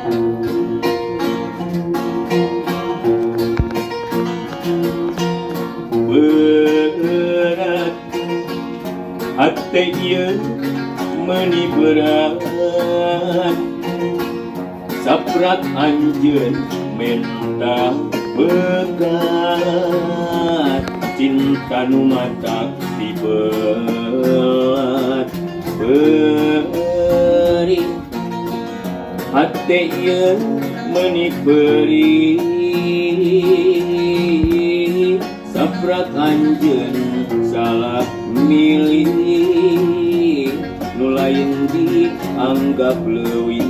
berat hati ieu meuni berat saprak anjeun mental begat cinta nu matak dibelat beri hati ieu meuni beri saprak anjeun salah milih nu lain dianggap leuwih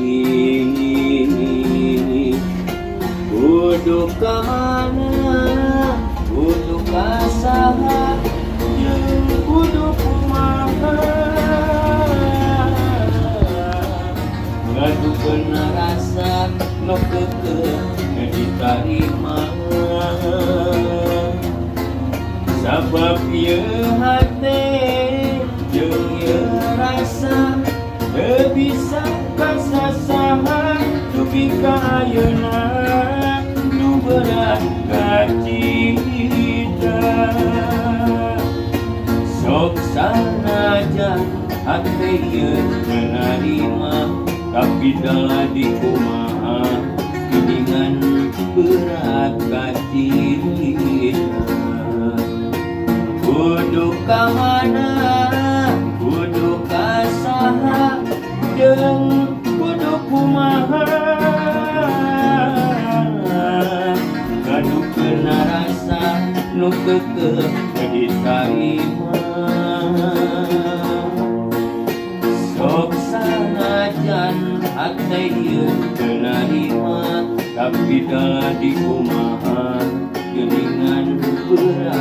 kudu ka mana kudu ka saha jeung kudu kumaha ngadukeun rasa nu keukeuh ditarima sabab ieu hate jeung ieu rasa teu bisa kasasahan dugi ka ayeuna nu berat ka cita sok sanajan hate ieu menerima tapi dalah di kumaha geuningan berat ka cita kudu ka mana kudu ka saha jeung kudu kumaha ngadukeun rasa nu keukeuh ditarima sok sanajan hate ieu teu narima tapi dalah di kumaha geuningan berat